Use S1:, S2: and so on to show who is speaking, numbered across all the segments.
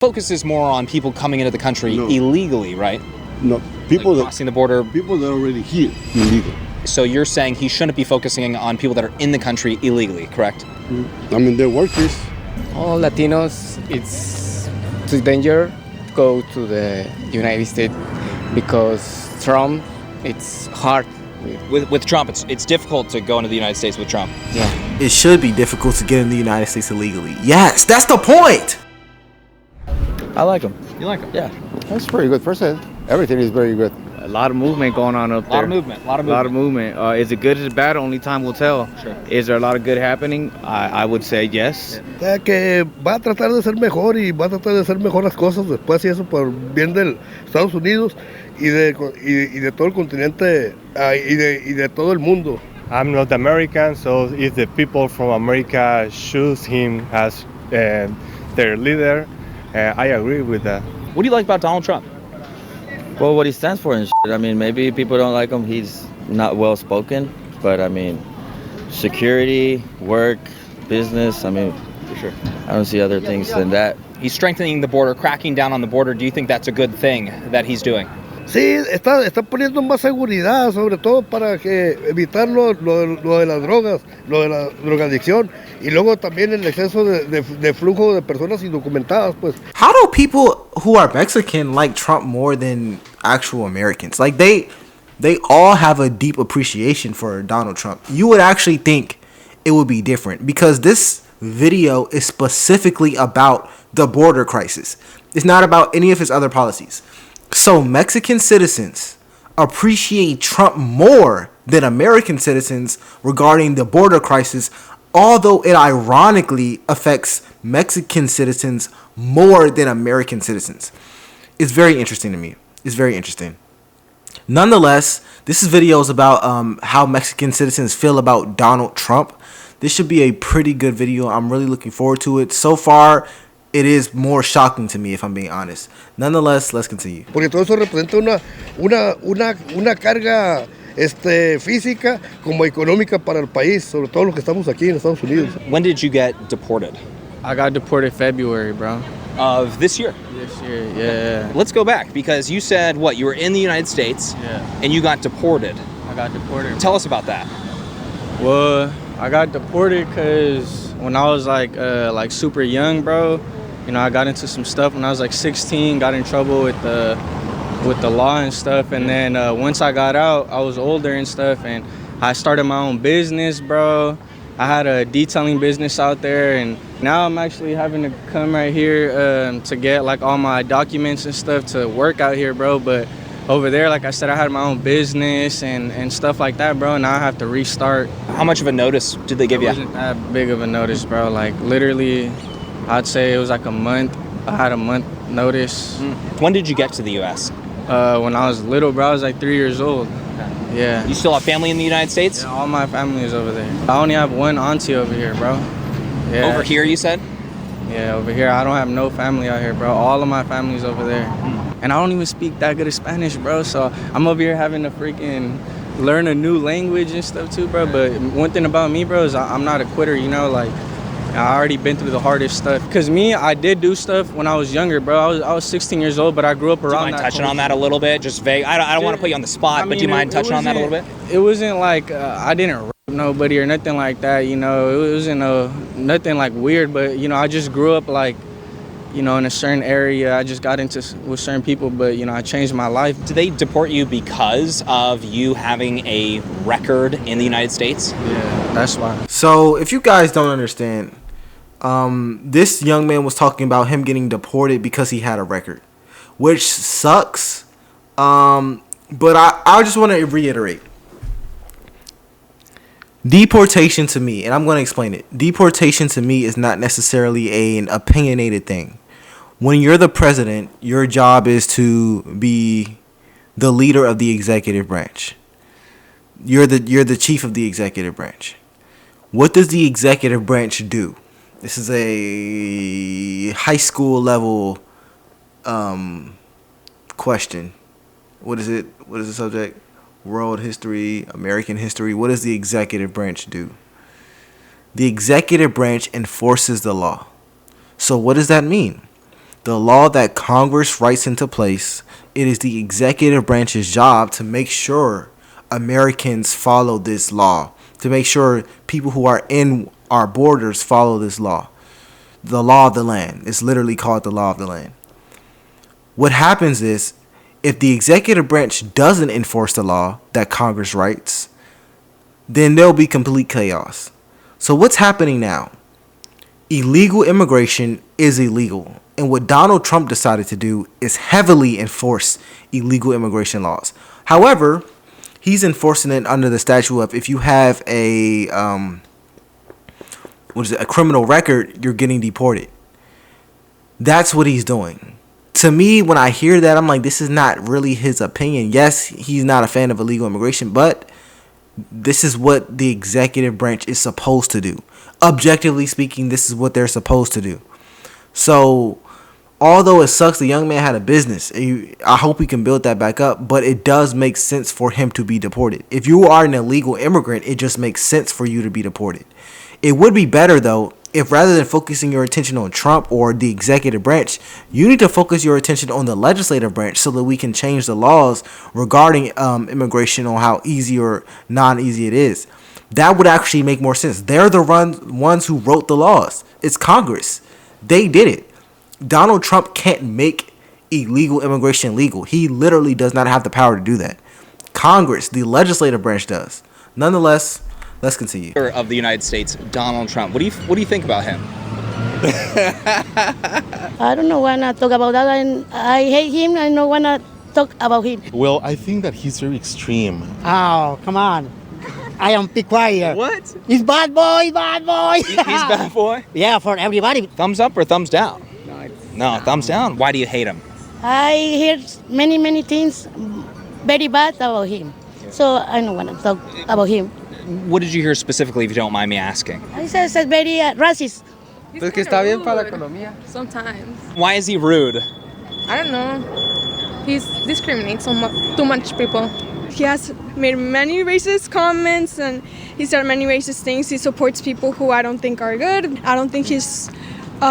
S1: Focus is more on people coming into the country illegally, right?
S2: No, people
S1: like crossing the border.
S2: People that are already here illegal.
S1: So you're saying he shouldn't be focusing on people that are in the country illegally, correct?
S2: I mean, they're workers.
S3: All Latinos, it's too dangerous to go to the United States because Trump, it's hard.
S1: With Trump, it's difficult to go into the United States with Trump.
S3: Yeah.
S4: It should be difficult to get in the United States illegally. Yes, that's the point.
S5: I like him.
S1: You like him?
S5: Yeah.
S6: That's pretty good person. Everything is very good.
S5: A lot of movement going on up there.
S1: A lot of movement.
S5: Is it good or bad? Only time will tell.
S1: Sure.
S5: Is there a lot of good happening? I would say yes.
S7: Que va a tratar de ser mejor y va a tratar de hacer mejor las cosas después y eso por bien de Estados Unidos y de todo el continente y de todo el mundo.
S8: I'm not American, so if the people from America choose him as their leader, I agree with that.
S1: What do you like about Donald Trump?
S5: Well, what he stands for and shit. I mean, maybe people don't like him. He's not well spoken, but I mean, security, work, business. I mean, for sure. I don't see other things than that.
S1: He's strengthening the border, cracking down on the border. Do you think that's a good thing that he's doing?
S7: Sí, está poniendo más seguridad, sobre todo para que evitar lo de las drogas, lo de la drogadicción y luego también el exceso de flujo de personas indocumentadas, pues.
S4: How do people who are Mexican like Trump more than actual Americans? Like they all have a deep appreciation for Donald Trump. You would actually think it would be different because this video is specifically about the border crisis. It's not about any of his other policies. So Mexican citizens appreciate Trump more than American citizens regarding the border crisis, although it ironically affects Mexican citizens more than American citizens. It's very interesting to me. It's very interesting. Nonetheless, this video is about how Mexican citizens feel about Donald Trump. This should be a pretty good video. I'm really looking forward to it. So far, it is more shocking to me, if I'm being honest. Nonetheless, let's continue.
S7: Porque todo eso representa una carga física como económica para el país, sobre todo los que estamos aquí en Estados Unidos.
S1: When did you get deported?
S3: I got deported February, bro.
S1: Of this year?
S3: This year, yeah.
S1: Let's go back because you said, you were in the United States and you got deported.
S3: I got deported.
S1: Tell us about that.
S3: Well, I got deported because when I was like super young, bro, you know, I got into some stuff when I was like 16, got in trouble with the law and stuff. And then once I got out, I was older and stuff, and I started my own business, bro. I had a detailing business out there, and now I'm actually having to come right here to get like all my documents and stuff to work out here, bro. But over there, like I said, I had my own business and stuff like that, bro. Now I have to restart.
S1: How much of a notice did they give you?
S3: It wasn't that big of a notice, bro. Like literally, I'd say it was like a month. I had a month notice.
S1: When did you get to the U.S.?
S3: When I was little, bro. I was like 3 years old. Yeah.
S1: You still have family in the United States?
S3: Yeah, all my family is over there. I only have one auntie over here, bro. Yeah.
S1: Over here, you said?
S3: Yeah, over here. I don't have no family out here, bro. All of my family's over there. And I don't even speak that good of Spanish, bro. So I'm over here having to freaking learn a new language and stuff too, bro. But one thing about me, bro, is I'm not a quitter, you know, like I already been through the hardest stuff. Cause me, I did do stuff when I was younger, bro. I was 16 years old, but I grew up around that.
S1: Do you mind touching on that a little bit? Just vague. I don't want to put you on the spot, but do you mind touching on that a little bit?
S3: It wasn't like I didn't rape nobody or nothing like that, you know. It wasn't nothing like weird, but you know, I just grew up like, you know, in a certain area. I just got into with certain people, but you know, I changed my life.
S1: Did they deport you because of you having a record in the United States?
S3: Yeah, that's why.
S4: So if you guys don't understand, this young man was talking about him getting deported because he had a record, which sucks. But I just want to reiterate. Deportation to me, and I'm going to explain it. Deportation to me is not necessarily an opinionated thing. When you're the president, your job is to be the leader of the executive branch. You're the chief of the executive branch. What does the executive branch do? This is a high school level question. What is it? What is the subject? World history, American history. What does the executive branch do? The executive branch enforces the law. So what does that mean? The law that Congress writes into place, it is the executive branch's job to make sure Americans follow this law, to make sure people who are in our borders follow this law. The law of the land. It's literally called the law of the land. What happens is, if the executive branch doesn't enforce the law that Congress writes, then there'll be complete chaos. So what's happening now? Illegal immigration is illegal. And what Donald Trump decided to do is heavily enforce illegal immigration laws. However, he's enforcing it under the statute of if you have a criminal record, you're getting deported. That's what he's doing. To me, when I hear that, I'm like, this is not really his opinion. Yes, he's not a fan of illegal immigration, but this is what the executive branch is supposed to do. Objectively speaking, this is what they're supposed to do. So, although it sucks, the young man had a business. I hope he can build that back up, but it does make sense for him to be deported. If you are an illegal immigrant, it just makes sense for you to be deported. It would be better, though, if rather than focusing your attention on Trump or the executive branch, you need to focus your attention on the legislative branch so that we can change the laws regarding immigration on how easy or non-easy it is. That would actually make more sense. They're the ones who wrote the laws. It's Congress. They did it. Donald Trump can't make illegal immigration legal. He literally does not have the power to do that. Congress, the legislative branch, does. Nonetheless, let's continue.
S1: Of the United States, Donald Trump. What do you think about him?
S9: I don't know wanna talk about that. I hate him. I don't wanna talk about him.
S10: Well, I think that he's very extreme.
S11: Oh, come on. I am be quiet.
S1: What?
S11: He's bad boy, bad boy.
S1: He's bad boy?
S11: Yeah, for everybody.
S1: Thumbs up or thumbs down? No, thumbs down. Why do you hate him?
S9: I heard many things very bad about him. So I don't wanna talk about him.
S1: What did you hear specifically, if you don't mind me asking?
S9: I said very racist.
S12: Pues que está bien para la economía. Sometimes.
S1: Why is he rude?
S12: I don't know. He discriminates too much people. He has made many racist comments and he said many racist things. He supports people who I don't think are good. I don't think his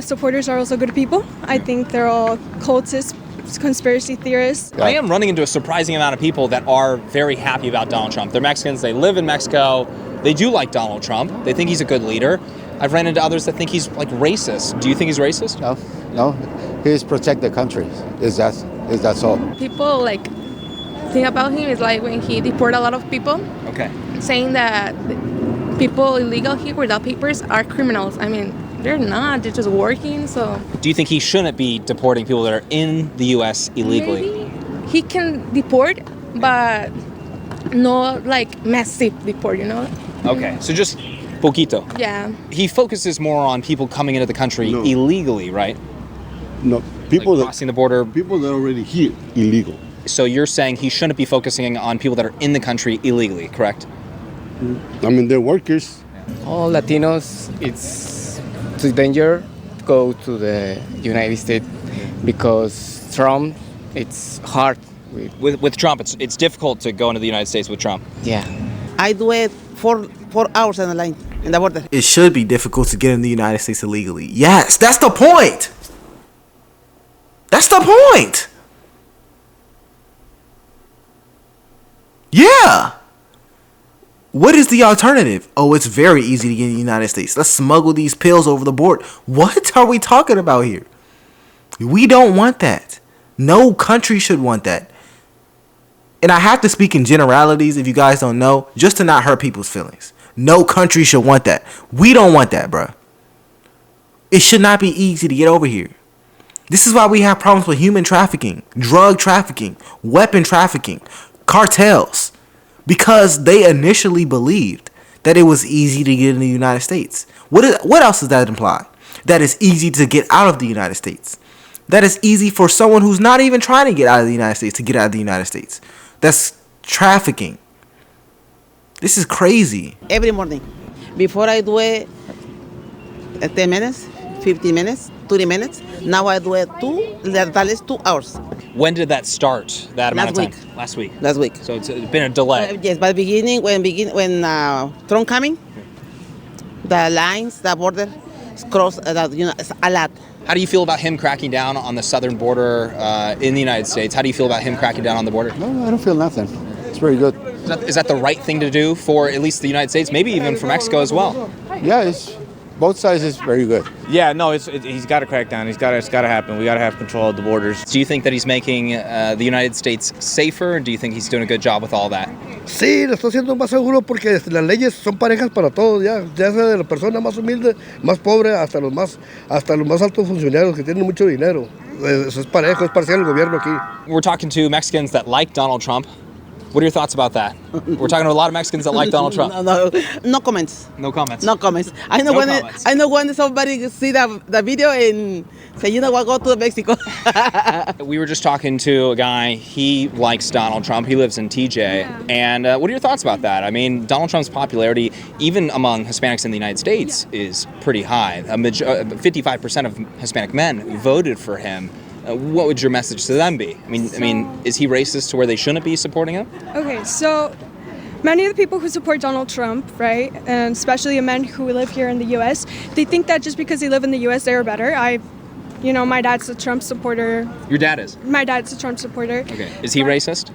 S12: supporters are also good people. I think they're all cultists, conspiracy theorists.
S1: I am running into a surprising amount of people that are very happy about Donald Trump. They're Mexicans, they live in Mexico, they do like Donald Trump, they think he's a good leader. I've ran into others that think he's like racist. Do you think he's racist?
S6: No, he's protect the country. Is that all?
S12: People like think about him is like when he deported a lot of people.
S1: Okay.
S12: Saying that people illegal here without papers are criminals. I mean, they're not. They're just working. So.
S1: Do you think he shouldn't be deporting people that are in the U.S. illegally?
S12: Maybe he can deport, but not like massive deport. You know.
S1: Okay. So just poquito.
S12: Yeah.
S1: He focuses more on people coming into the country illegally, right?
S2: No, people
S1: like crossing the border.
S2: People that are already here illegal.
S1: So you're saying he shouldn't be focusing on people that are in the country illegally, correct?
S2: I mean, they're workers.
S13: All Latinos, it's too dangerous to go to the United States because Trump, it's hard.
S1: With Trump, it's difficult to go into the United States with Trump.
S13: Yeah.
S11: I do it 4 hours on the line in the border.
S4: It should be difficult to get in the United States illegally. Yes, that's the point. That's the point. Yeah. What is the alternative? Oh, it's very easy to get in the United States. Let's smuggle these pills over the board. What are we talking about here? We don't want that. No country should want that. And I have to speak in generalities, if you guys don't know, just to not hurt people's feelings. No country should want that. We don't want that, bruh. It should not be easy to get over here. This is why we have problems with human trafficking, drug trafficking, weapon trafficking, cartels. Because they initially believed that it was easy to get in the United States. What else does that imply? That it's easy to get out of the United States. That it's easy for someone who's not even trying to get out of the United States to get out of the United States. That's trafficking. This is crazy.
S11: Every morning. Before I do it 10 minutes, 15 minutes, 30 minutes. Now I do it 2 hours.
S1: When did that start? That amount of time?
S11: Last week.
S1: Last week. So it's been a delay.
S11: Yes, but when Trump coming, the lines, the border, cross, it's a lot.
S1: How do you feel about him cracking down on the southern border in the United States? How do you feel about him cracking down on the border?
S6: No, I don't feel nothing. It's very good.
S1: Is that the right thing to do for at least the United States, maybe even for Mexico as well?
S6: Yeah, it's both sides is very good.
S14: Yeah, no, he's got to crack down. It's got to happen. We got to have control of the borders.
S1: Do you think that he's making the United States safer? Do you think he's doing a good job with all that?
S7: Sí, lo está haciendo más seguro porque las leyes son parejas para todos, ya sea de la persona más humilde, más pobre, hasta los más altos funcionarios que tienen mucho dinero. Eso es parejo, es parcial el gobierno aquí.
S1: We're talking to Mexicans that like Donald Trump. What are your thoughts about that? We're talking to a lot of Mexicans that like Donald Trump.
S11: No comments.
S1: No comments.
S11: No comments. I know when somebody see the video and say, you know what, go to Mexico.
S1: We were just talking to a guy, he likes Donald Trump, he lives in TJ, and what are your thoughts about that? I mean, Donald Trump's popularity, even among Hispanics in the United States, is pretty high. 55% of Hispanic men voted for him. What would your message to them be? I mean, is he racist to where they shouldn't be supporting him?
S12: Okay, so many of the people who support Donald Trump, right, and especially the men who live here in the U.S., they think that just because they live in the U.S., they are better. My dad's a Trump supporter.
S1: Your dad is?
S12: My dad's a Trump supporter.
S1: Okay. Is he racist?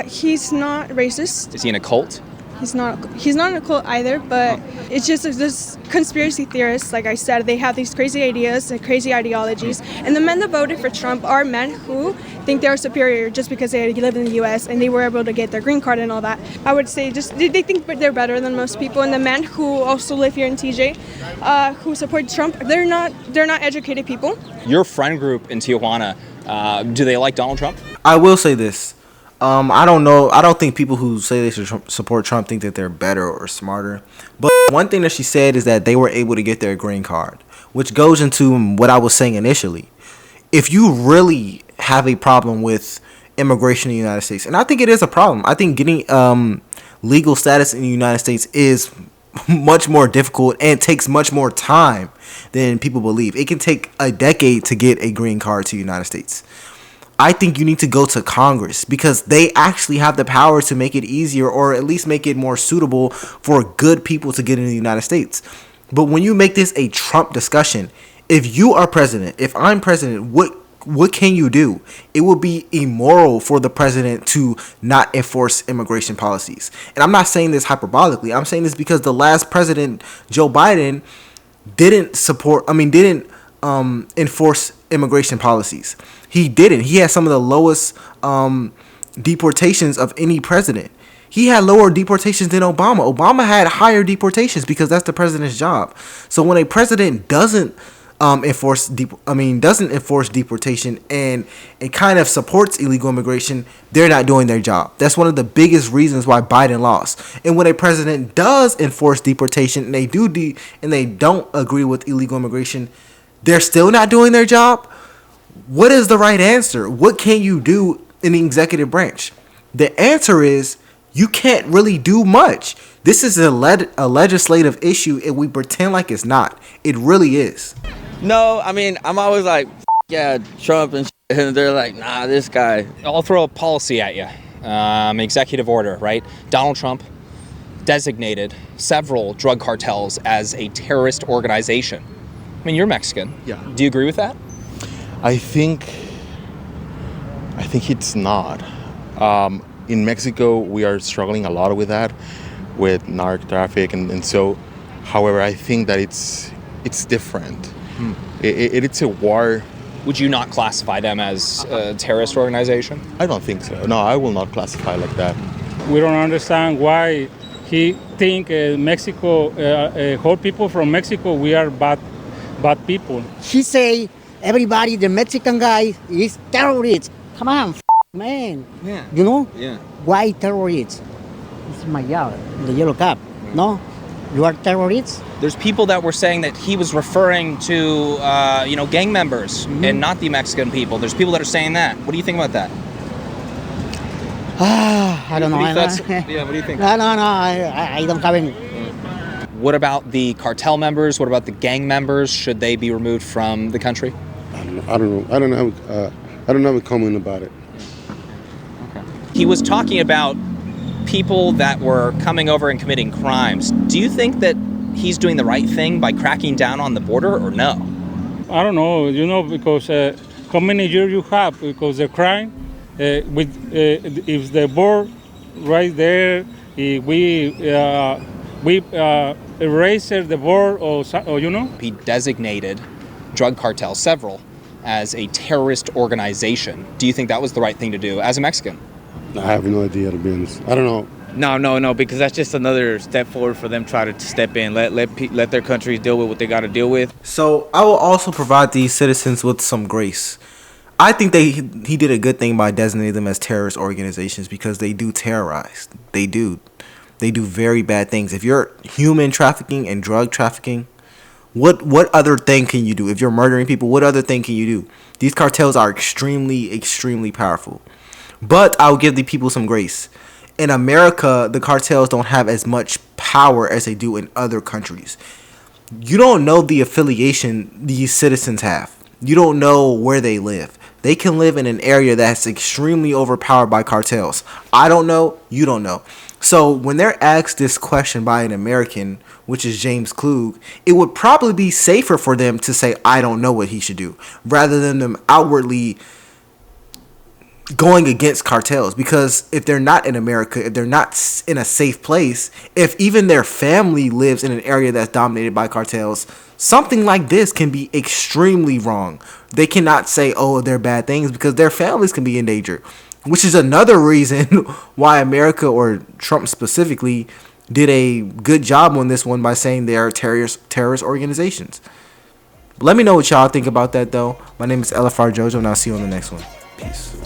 S12: He's not racist.
S1: Is he in a cult?
S12: He's not in a cult either, but it's just this conspiracy theorists, like I said, they have these crazy ideas and crazy ideologies. And the men that voted for Trump are men who think they're superior just because they live in the U.S. and they were able to get their green card and all that. I would say just they think they're better than most people. And the men who also live here in TJ, who support Trump, they're not educated people.
S1: Your friend group in Tijuana, do they like Donald Trump?
S4: I will say this. I don't know. I don't think people who say they should support Trump think that they're better or smarter. But one thing that she said is that they were able to get their green card, which goes into what I was saying initially. If you really have a problem with immigration in the United States, and I think it is a problem, I think getting legal status in the United States is much more difficult and takes much more time than people believe. It can take a decade to get a green card to the United States. I think you need to go to Congress because they actually have the power to make it easier or at least make it more suitable for good people to get in the United States. But when you make this a Trump discussion, if you are president, if I'm president, what can you do? It would be immoral for the president to not enforce immigration policies. And I'm not saying this hyperbolically. I'm saying this because the last president, Joe Biden, didn't enforce immigration policies. He didn't. He had some of the lowest deportations of any president. He had lower deportations than Obama. Obama had higher deportations because that's the president's job. So when a president doesn't enforce deportation and it kind of supports illegal immigration, they're not doing their job. That's one of the biggest reasons why Biden lost. And when a president does enforce deportation and they don't agree with illegal immigration, they're still not doing their job. What is the right answer? What can you do in the executive branch? The answer is you can't really do much. This is a legislative issue and we pretend like it's not. It really is.
S5: No, I mean, I'm always like, yeah, Trump and shit, and they're like, nah, this guy.
S1: I'll throw a policy at you. Executive order, right? Donald Trump designated several drug cartels as a terrorist organization. I mean, you're Mexican.
S10: Yeah.
S1: Do you agree with that?
S10: I think it's not. In Mexico, we are struggling a lot with that, with narc traffic, and so. However, I think that it's different. It's a war.
S1: Would you not classify them as a terrorist organization?
S10: I don't think so. No, I will not classify like that.
S15: We don't understand why he think Mexico, whole people from Mexico, we are bad people.
S16: He say everybody, the Mexican guy is terrorist. Come on, man.
S1: Yeah.
S16: You know?
S1: Yeah.
S16: Why terrorists? It's my job, the yellow cap. No? You are terrorists?
S1: There's people that were saying that he was referring to, gang members and not the Mexican people. There's people that are saying that. What do you think about that?
S16: I don't know.
S1: What do you think?
S16: No, I don't have any.
S1: What about the cartel members? What about the gang members? Should they be removed from the country?
S2: I don't know. I don't have a comment about it.
S1: Okay. He was talking about people that were coming over and committing crimes. Do you think that he's doing the right thing by cracking down on the border or no?
S15: I don't know, because how many years you have? Because the crime, if the board right there, if we erase the board or.
S1: He designated drug cartels, several, as a terrorist organization. Do you think that was the right thing to do as a Mexican?
S2: I have no idea, to be honest. I don't know.
S14: No, because that's just another step forward for them try to step in, let their countries deal with what they got to deal with.
S4: So I will also provide these citizens with some grace. I think he did a good thing by designating them as terrorist organizations because they do terrorize. They do very bad things. If you're human trafficking and drug trafficking, what other thing can you do? If you're murdering people, what other thing can you do? These cartels are extremely powerful. But I'll give the people some grace. In America, the cartels don't have as much power as they do in other countries. You don't know the affiliation these citizens have. You don't know where they live. They can live in an area that's extremely overpowered by cartels. I don't know. You don't know. So when they're asked this question by an American, which is James Klug, it would probably be safer for them to say, I don't know what he should do, rather than them outwardly going against cartels. Because if they're not in America, if they're not in a safe place, if even their family lives in an area that's dominated by cartels, something like this can be extremely wrong. They cannot say, oh, they're bad things, because their families can be in danger, which is another reason why America, or Trump specifically, did a good job on this one by saying they are terrorist organizations. Let me know what y'all think about that, though. My name is LFR Jojo, and I'll see you on the next one. Peace.